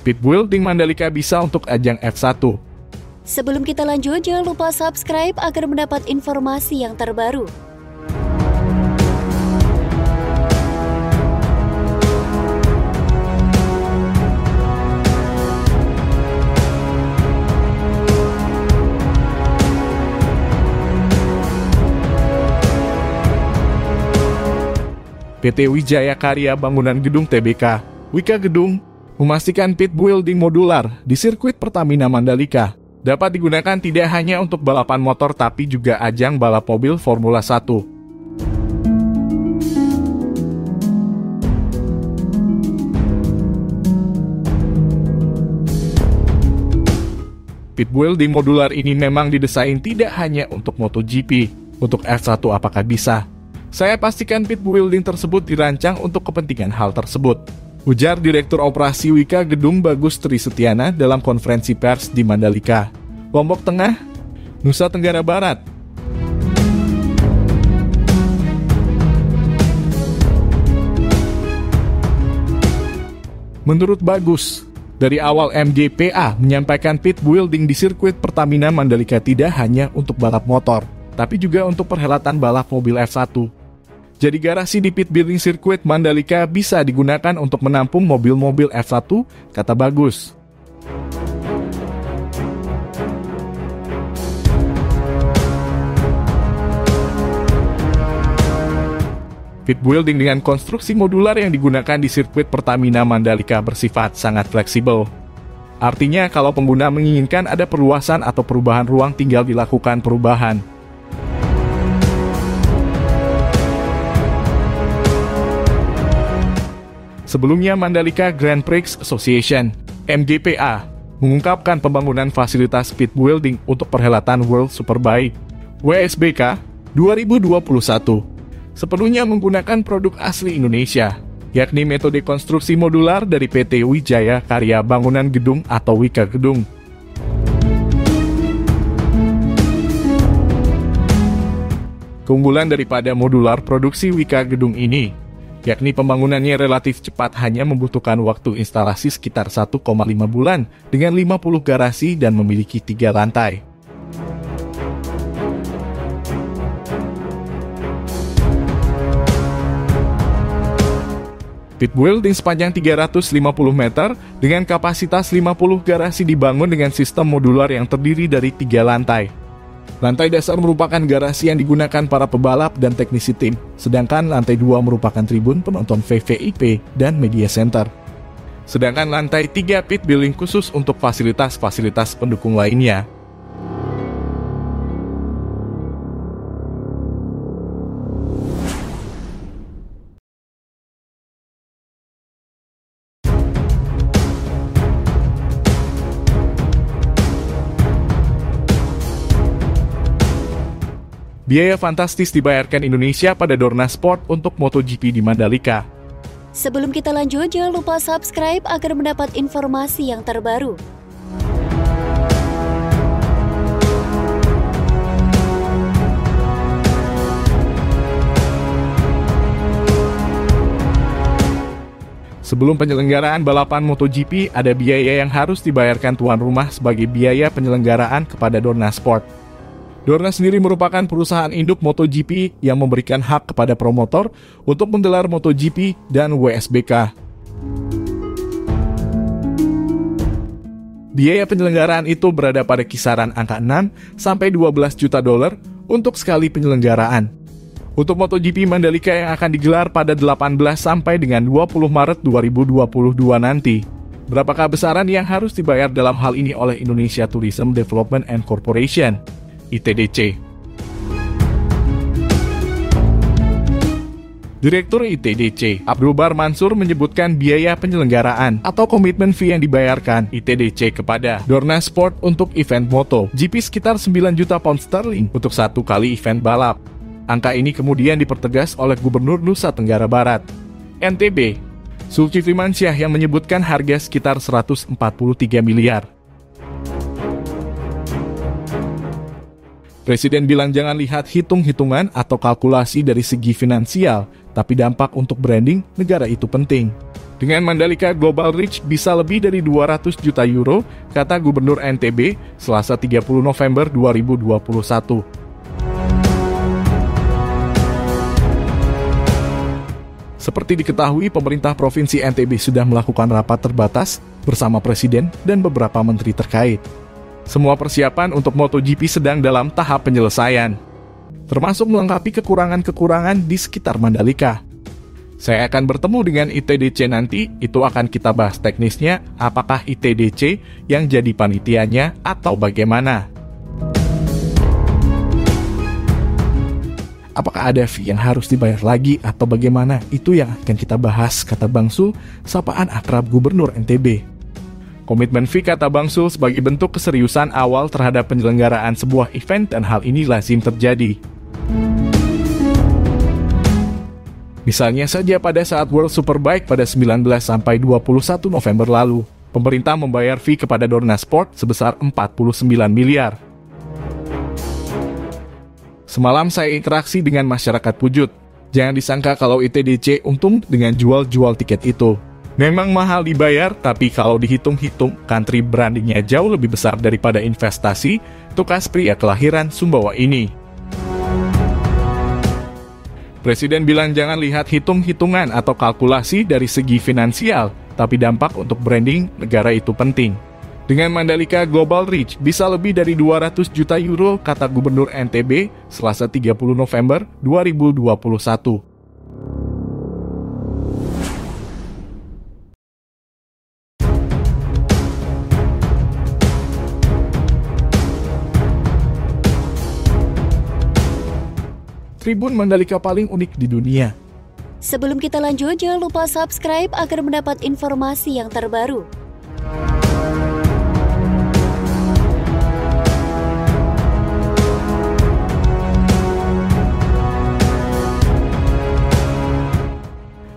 Pit Building Mandalika bisa untuk ajang F1. Sebelum kita lanjut, jangan lupa subscribe agar mendapat informasi yang terbaru. PT Wijaya Karya Bangunan Gedung Tbk, Wika Gedung, memastikan pit building modular di sirkuit Pertamina Mandalika dapat digunakan tidak hanya untuk balapan motor tapi juga ajang balap mobil Formula 1. Pit building modular ini memang didesain tidak hanya untuk MotoGP, untuk F1 apakah bisa? Saya pastikan pit building tersebut dirancang untuk kepentingan hal tersebut, ujar Direktur Operasi Wika Gedung Bagus Tri Setiana dalam konferensi pers di Mandalika, Lombok Tengah, Nusa Tenggara Barat. Menurut Bagus, dari awal MGPA menyampaikan pit building di sirkuit Pertamina Mandalika tidak hanya untuk balap motor, tapi juga untuk perhelatan balap mobil F1. Jadi garasi di pit building sirkuit Mandalika bisa digunakan untuk menampung mobil-mobil F1, kata Bagus. Pit building dengan konstruksi modular yang digunakan di sirkuit Pertamina Mandalika bersifat sangat fleksibel. Artinya kalau pengguna menginginkan ada perluasan atau perubahan ruang tinggal dilakukan perubahan. Sebelumnya Mandalika Grand Prix Association, MGPA, mengungkapkan pembangunan fasilitas pit building untuk perhelatan World Superbike, WSBK, 2021, sepenuhnya menggunakan produk asli Indonesia, yakni metode konstruksi modular dari PT Wijaya Karya Bangunan Gedung atau Wika Gedung. Keunggulan daripada modular produksi Wika Gedung ini, yakni pembangunannya relatif cepat, hanya membutuhkan waktu instalasi sekitar 1,5 bulan dengan 50 garasi dan memiliki 3 lantai. Pit building sepanjang 350 meter dengan kapasitas 50 garasi dibangun dengan sistem modular yang terdiri dari 3 lantai. Lantai dasar merupakan garasi yang digunakan para pebalap dan teknisi tim, sedangkan lantai 2 merupakan tribun penonton VVIP dan media center. Sedangkan lantai 3 pit building khusus untuk fasilitas-fasilitas pendukung lainnya. Biaya fantastis dibayarkan Indonesia pada Dorna Sport untuk MotoGP di Mandalika. Sebelum kita lanjut, jangan lupa subscribe agar mendapat informasi yang terbaru. Sebelum penyelenggaraan balapan MotoGP, ada biaya yang harus dibayarkan tuan rumah sebagai biaya penyelenggaraan kepada Dorna Sport. Dorna sendiri merupakan perusahaan induk MotoGP yang memberikan hak kepada promotor untuk menggelar MotoGP dan WSBK. Biaya penyelenggaraan itu berada pada kisaran angka 6 sampai 12 juta dolar untuk sekali penyelenggaraan. Untuk MotoGP Mandalika yang akan digelar pada 18 sampai dengan 20 Maret 2022 nanti. Berapakah besaran yang harus dibayar dalam hal ini oleh Indonesia Tourism Development and Corporation, ITDC? Direktur ITDC, Abdul Bar Mansur, menyebutkan biaya penyelenggaraan atau komitmen fee yang dibayarkan ITDC kepada Dorna Sport untuk event MotoGP sekitar 9 juta pound sterling untuk satu kali event balap. Angka ini kemudian dipertegas oleh Gubernur Nusa Tenggara Barat, NTB, Zulkifli Mansyah, yang menyebutkan harga sekitar 143 miliar. Presiden bilang jangan lihat hitung-hitungan atau kalkulasi dari segi finansial, tapi dampak untuk branding negara itu penting. Dengan Mandalika Global Reach bisa lebih dari 200 juta euro, kata Gubernur NTB, Selasa 30 November 2021. Seperti diketahui, pemerintah Provinsi NTB sudah melakukan rapat terbatas bersama Presiden dan beberapa menteri terkait. Semua persiapan untuk MotoGP sedang dalam tahap penyelesaian, termasuk melengkapi kekurangan-kekurangan di sekitar Mandalika. Saya akan bertemu dengan ITDC nanti, itu akan kita bahas teknisnya, apakah ITDC yang jadi panitianya atau bagaimana. Apakah ada fee yang harus dibayar lagi atau bagaimana, itu yang akan kita bahas, kata Bang Sul, sapaan akrab Gubernur NTB. Komitmen fee, kata Bang Sul, sebagai bentuk keseriusan awal terhadap penyelenggaraan sebuah event dan hal ini lazim terjadi. Misalnya saja pada saat World Superbike pada 19 sampai 21 November lalu, pemerintah membayar fee kepada Dorna Sport sebesar 49 miliar. Semalam saya interaksi dengan masyarakat Pujut. Jangan disangka kalau ITDC untung dengan jual-jual tiket itu. Memang mahal dibayar, tapi kalau dihitung-hitung, country brandingnya jauh lebih besar daripada investasi, tukas pria kelahiran Sumbawa ini. Presiden bilang jangan lihat hitung-hitungan atau kalkulasi dari segi finansial, tapi dampak untuk branding negara itu penting. Dengan Mandalika Global Reach bisa lebih dari 200 juta euro, kata Gubernur NTB, Selasa 30 November 2021. Tribun Mandalika paling unik di dunia. Sebelum kita lanjut, jangan lupa subscribe agar mendapat informasi yang terbaru.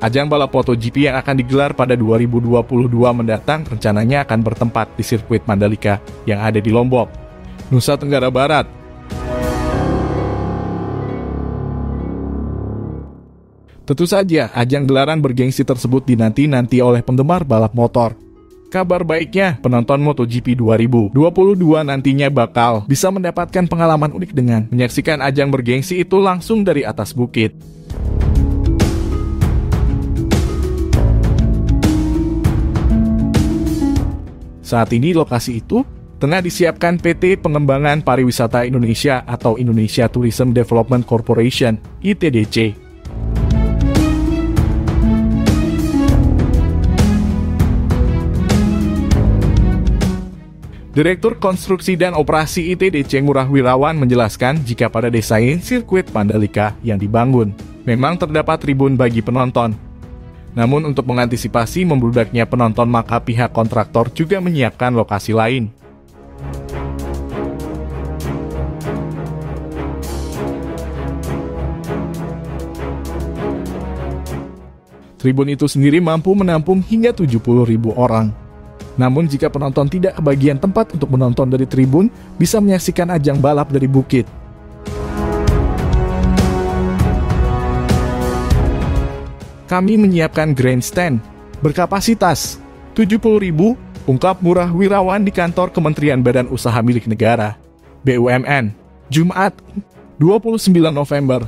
Ajang balap MotoGP yang akan digelar pada 2022 mendatang rencananya akan bertempat di sirkuit Mandalika yang ada di Lombok, Nusa Tenggara Barat. Tentu saja, ajang gelaran bergengsi tersebut dinanti-nanti oleh penggemar balap motor. Kabar baiknya, penonton MotoGP 2022 nantinya bakal bisa mendapatkan pengalaman unik dengan menyaksikan ajang bergengsi itu langsung dari atas bukit. Saat ini lokasi itu tengah disiapkan PT Pengembangan Pariwisata Indonesia atau Indonesia Tourism Development Corporation, ITDC. Direktur Konstruksi dan Operasi ITDC Ngurah Wirawan menjelaskan jika pada desain sirkuit Mandalika yang dibangun, memang terdapat tribun bagi penonton. Namun untuk mengantisipasi membludaknya penonton, maka pihak kontraktor juga menyiapkan lokasi lain. Tribun itu sendiri mampu menampung hingga 70.000 orang. Namun jika penonton tidak kebagian tempat untuk menonton dari tribun, bisa menyaksikan ajang balap dari bukit. Kami menyiapkan grandstand berkapasitas 70.000, ungkap Ngurah Wirawan di kantor Kementerian Badan Usaha Milik Negara, BUMN, Jumat, 29 November.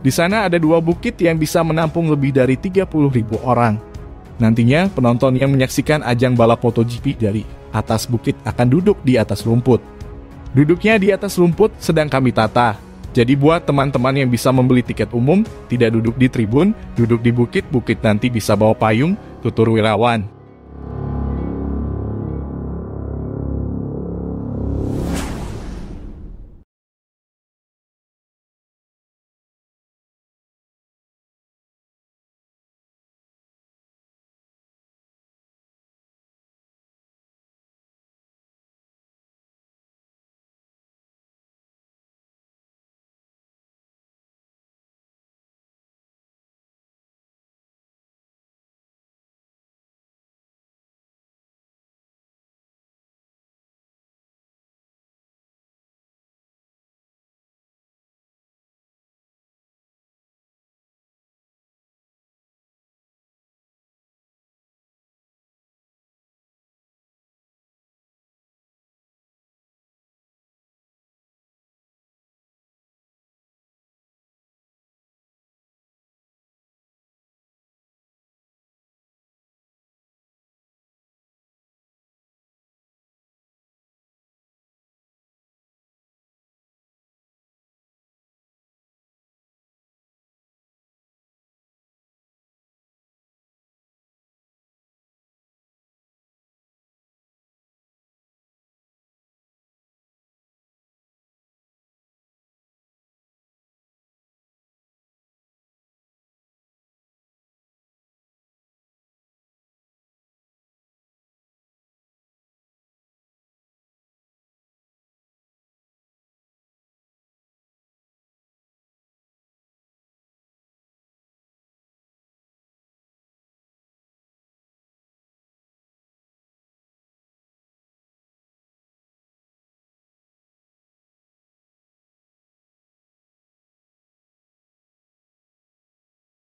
Di sana ada 2 bukit yang bisa menampung lebih dari 30.000 orang. Nantinya penonton yang menyaksikan ajang balap MotoGP dari atas bukit akan duduk di atas rumput. Duduknya di atas rumput sedang kami tata. Jadi buat teman-teman yang bisa membeli tiket umum, tidak duduk di tribun, duduk di bukit-bukit nanti bisa bawa payung, tutur Wirawan.